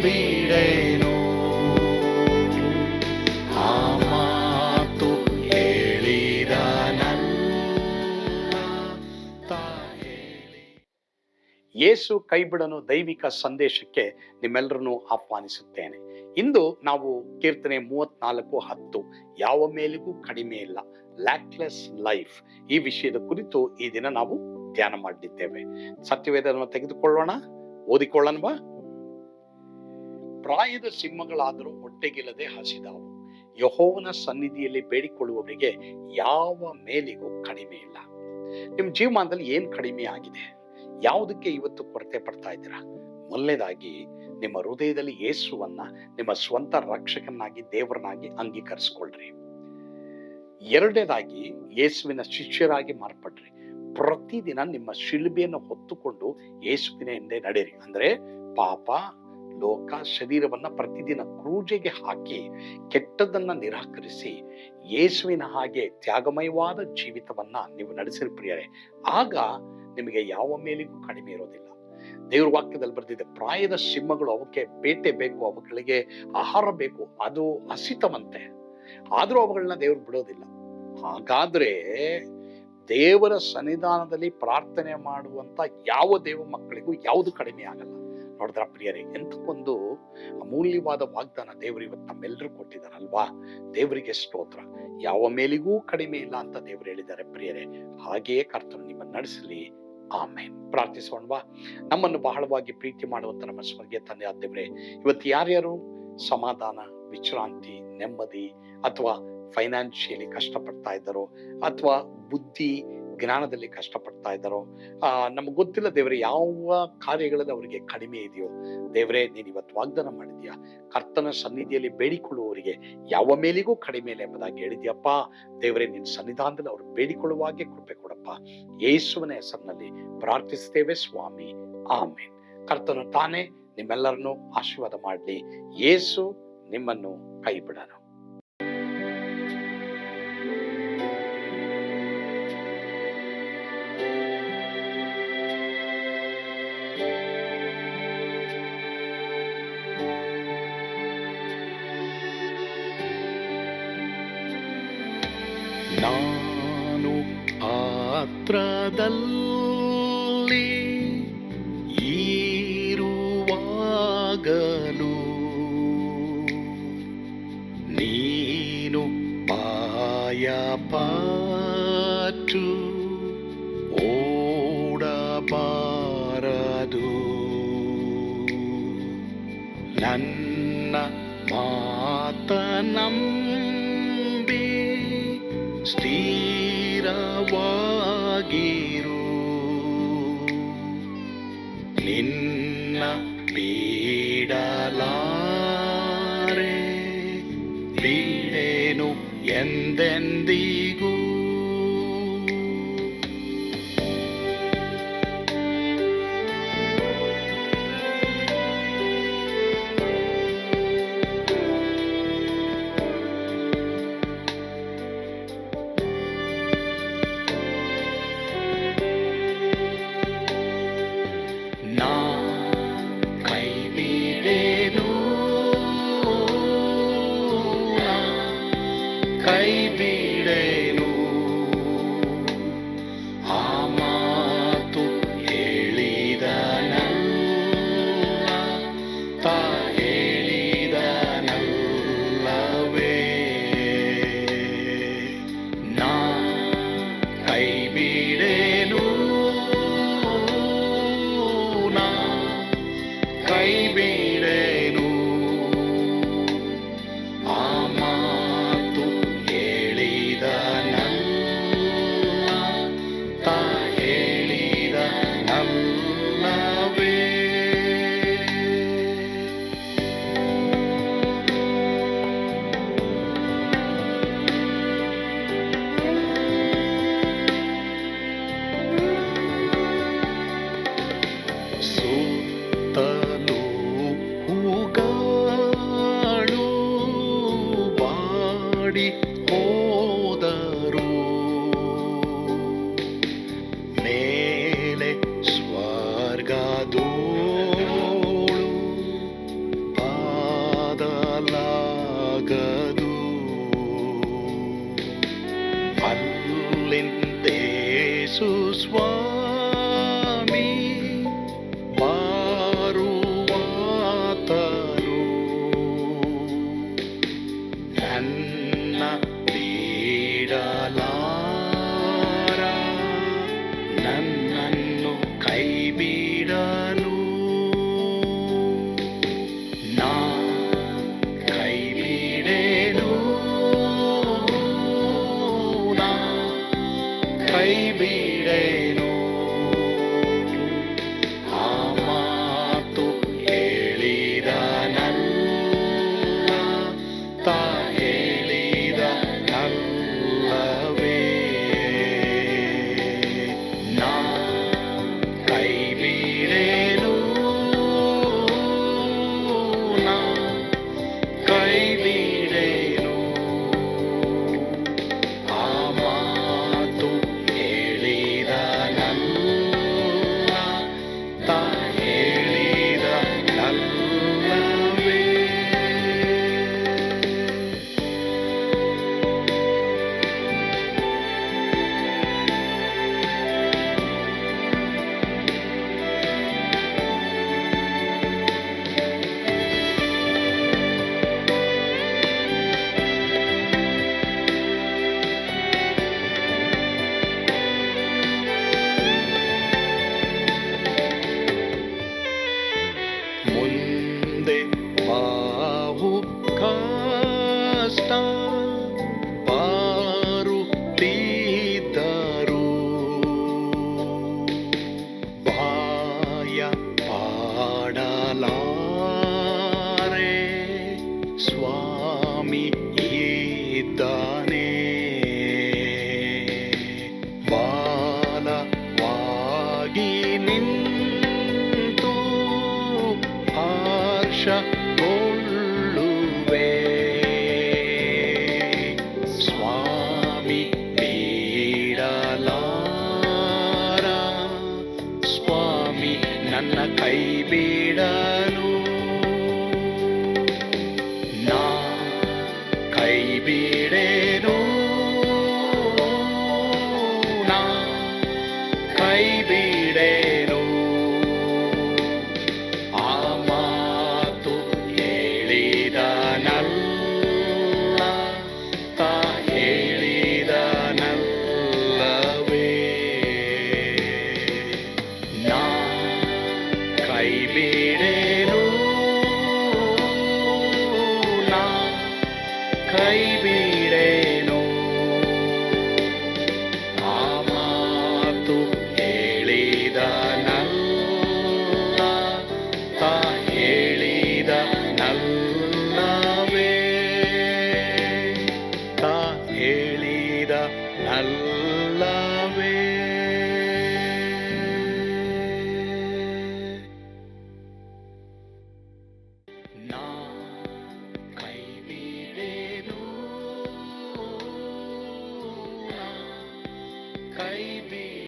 ಬಿಡೆನು. ಆ ಮಾತು ಯೇಸು ಕೈಬಿಡನು ದೈವಿಕ ಸಂದೇಶಕ್ಕೆ ನಿಮ್ಮೆಲ್ಲರನ್ನು ಆಹ್ವಾನಿಸುತ್ತೇನೆ. ಇಂದು ನಾವು ಕೀರ್ತನೆ 34:10 ಯಾವ ಮೇಲಿಗೂ ಕಡಿಮೆ ಇಲ್ಲ, ಲ್ಯಾಕ್ಲೆಸ್ ಲೈಫ್, ಈ ವಿಷಯದ ಕುರಿತು ಈ ದಿನ ನಾವು ಧ್ಯಾನ ಮಾಡಲಿದ್ದೇವೆ. ಸತ್ಯವೇದವನ್ನು ತೆಗೆದುಕೊಳ್ಳೋಣ, ಓದಿಕೊಳ್ಳೋಣವಾ? ಪ್ರಾಯದ ಸಿಂಹಗಳಾದರೂ ಹೊಟ್ಟೆಗಿಲ್ಲದೆ ಹಸಿದಾವು, ಯೆಹೋವನ ಸನ್ನಿಧಿಯಲ್ಲಿ ಬೇಡಿಕೊಳ್ಳುವವರಿಗೆ ಯಾವ ಮೇಲಿಗೂ ಕಡಿಮೆ ಇಲ್ಲ. ನಿಮ್ಮ ಜೀವಮಾನದಲ್ಲಿ ಏನ್ ಕಡಿಮೆ ಆಗಿದೆ? ಯಾವುದಕ್ಕೆ ಇವತ್ತು ಕೊರತೆ ಪಡ್ತಾ ಇದ್ದೀರಾ? ಮೊದಲನೇದಾಗಿ ನಿಮ್ಮ ಹೃದಯದಲ್ಲಿ ಯೇಸುವನ್ನ ನಿಮ್ಮ ಸ್ವಂತ ರಕ್ಷಕನಾಗಿ, ದೇವರನ್ನಾಗಿ ಅಂಗೀಕರಿಸಿಕೊಳ್ಳ್ರಿ. ಎರಡನೇದಾಗಿ ಯೇಸುವಿನ ಶಿಷ್ಯರಾಗಿ ಮಾರ್ಪಡ್ರಿ. ಪ್ರತಿದಿನ ನಿಮ್ಮ ಶಿಲುಬೆಯನ್ನು ಹೊತ್ತುಕೊಂಡು ಯೇಸುವಿನ ಹಿಂದೆ ನಡೆಯಿರಿ. ಅಂದ್ರೆ ಪಾಪ, ಲೋಕ, ಶರೀರವನ್ನ ಪ್ರತಿದಿನ ಕ್ರೂಜೆಗೆ ಹಾಕಿ ಕೆಟ್ಟದನ್ನ ನಿರಾಕರಿಸಿ ಯೇಸುವಿನ ಹಾಗೆ ತ್ಯಾಗಮಯವಾದ ಜೀವಿತವನ್ನ ನೀವು ನಡೆಸಿರಿ ಪ್ರಿಯರೇ. ಆಗ ನಿಮಗೆ ಯಾವ ಮೇಲಿಗೂ ಕಡಿಮೆ ಇರೋದಿಲ್ಲ. ದೇವ್ರ ವಾಕ್ಯದಲ್ಲಿ ಬರೆದಿದೆ, ಪ್ರಾಯದ ಸಿಂಹಗಳು ಅವಕ್ಕೆ ಬೇಟೆ ಬೇಕು, ಅವುಗಳಿಗೆ ಆಹಾರ ಬೇಕು, ಅದು ಹಸಿತವಂತೆ, ಆದ್ರೂ ಅವುಗಳನ್ನ ದೇವ್ರು ಬಿಡೋದಿಲ್ಲ. ಹಾಗಾದ್ರೆ ದೇವರ ಸನ್ನಿಧಾನದಲ್ಲಿ ಪ್ರಾರ್ಥನೆ ಮಾಡುವಂತ ಯಾವ ದೇವ ಮಕ್ಕಳಿಗೂ ಯಾವುದು ಕಡಿಮೆ ಆಗಲ್ಲ. ನೋಡಿದ್ರ ಪ್ರಿಯರೇ, ಎಂತ ಒಂದು ಅಮೂಲ್ಯವಾದ ವಾಗ್ದಾನ ದೇವರು ಇವತ್ತು ನಮ್ಮೆಲ್ಲರೂ ಕೊಟ್ಟಿದ್ದಾರಲ್ವಾ? ದೇವರಿಗೆ ಸ್ತೋತ್ರ. ಯಾವ ಮೇಲಿಗೂ ಕಡಿಮೆ ಇಲ್ಲ ಅಂತ ದೇವರು ಹೇಳಿದ್ದಾರೆ ಪ್ರಿಯರೇ. ಹಾಗೆಯೇ ಕರ್ತನು ನಿಮ್ಮನ್ನು ನಡೆಸಲಿ. ಆಮೇನ್. ಪ್ರಾರ್ಥಿಸೋಣವಾ? ನಮ್ಮನ್ನು ಬಹಳವಾಗಿ ಪ್ರೀತಿ ಮಾಡುವಂತ ನಮ್ಮ ಸ್ವರ್ಗೀಯ ತಂದೆ ಆದ ದೇವರೇ, ಇವತ್ತು ಯಾರ್ಯಾರು ಸಮಾಧಾನ, ವಿಶ್ರಾಂತಿ, ನೆಮ್ಮದಿ ಅಥವಾ ಫೈನಾನ್ಷಿಯಲಿ ಕಷ್ಟಪಡ್ತಾ ಇದ್ದಾರೋ, ಅಥವಾ ಬುದ್ಧಿ ಜ್ಞಾನದಲ್ಲಿ ಕಷ್ಟಪಡ್ತಾ ಇದ್ದಾರೋ, ನಮ್ಗೆ ಗೊತ್ತಿಲ್ಲ ದೇವರೇ ಯಾವ ಕಾರ್ಯಗಳಲ್ಲಿ ಅವರಿಗೆ ಕಡಿಮೆ ಇದೆಯೋ. ದೇವರೇ, ನೀನು ಇವತ್ತು ವಾಗ್ದಾನ ಮಾಡಿದ್ಯಾ, ಕರ್ತನ ಸನ್ನಿಧಿಯಲ್ಲಿ ಬೇಡಿಕೊಳ್ಳುವವರಿಗೆ ಯಾವ ಮೇಲಿಗೂ ಕಡಿಮೆ ಇಲ್ಲ ಎಂಬುದಾಗಿ ಹೇಳಿದ್ಯಪ್ಪ. ದೇವರೇ, ನಿನ್ನ ಸನ್ನಿಧಾನದಲ್ಲಿ ಅವರು ಬೇಡಿಕೊಳ್ಳುವಾಗೆ ಕೃಪೆ ಕೊಡಪ್ಪ. ಯೇಸುವಿನ ಹೆಸರಿನಲ್ಲಿ ಪ್ರಾರ್ಥಿಸ್ತೇವೆ ಸ್ವಾಮಿ. ಆಮೇನ್. ಕರ್ತನು ತಾನೇ ನಿಮ್ಮೆಲ್ಲರನ್ನು ಆಶೀರ್ವಾದ ಮಾಡಲಿ. ಯೇಸು ನಿಮ್ಮನ್ನು ಕೈ ಬಿಡನು. ನಾನು ಪಾತ್ರದಲ್ಲಿ ಇರುವಾಗಲೂ ನೀನು ಭಯಪಟ್ಟು ಓಡಬಾರದು. ನನ್ನ ಮಾತನಂಬಿ ಸ್ಥಿರವಾಗಿರು. ನಿನ್ನ ಬಿಡಲಾರೆ, ಬಿಡೆನು ಎಂದೆಂದಿಗೂ. ಕೈ ಬಿಡೆನು. ಬರುಲೆಂದೇಸು ಸ್ವಾಮಿ ಬಾರುವಾತನು ನನ್ನ ಬಿಡಲಾರ ನನ್ನನ್ನು ಕೈ ಬಿಡಲು ನಾ ಕೈ ಬಿಡೆನು ನಾ ಕೈ ಬಿಡೆನು ಆ ಮಾತು ಹೇಳಿದನಲ್ಲ ತಾ ಹೇಳಿದನಲ್ಲವೇ ನಾ ಕೈ ಬಿಡೆನು ನಾ ಕೈ ಬಿಡೆನು ಆ ಮಾತು ಹೇಳಿದನಲ್ಲ ತಾ ಹೇಳಿದನಲ್ಲವೇ ಮುಂದೆ ಬಾವು ಕಷ್ಟ ಬಾರುತ್ತಿದ್ದರು ಬಾಯ ಪಾಡಲಾರೆ ಸ್ವಾಮಿ ಇದ್ದಾನೆ ಬಾಲವಾಗಿ ನಿಂತು ಹರ್ಷಗೊಳ್ಳುವೆ ಸ್ವಾಮಿ ಬಿಡಲಾರ ಸ್ವಾಮಿ ನನ್ನ ಕೈ ಬಿಡಲು ನಾ ಕೈ ಬಿಡೆನು ನಾ ಕೈ ಬಿಡೆನು ಆ ಮಾತು ಹೇಳಿದನಲ್ಲ ತಾ ಹೇಳಿದನಲ್ಲವೇ ನಾ ಕೈ ಬಿಡೆನು ನಾ ಕೈ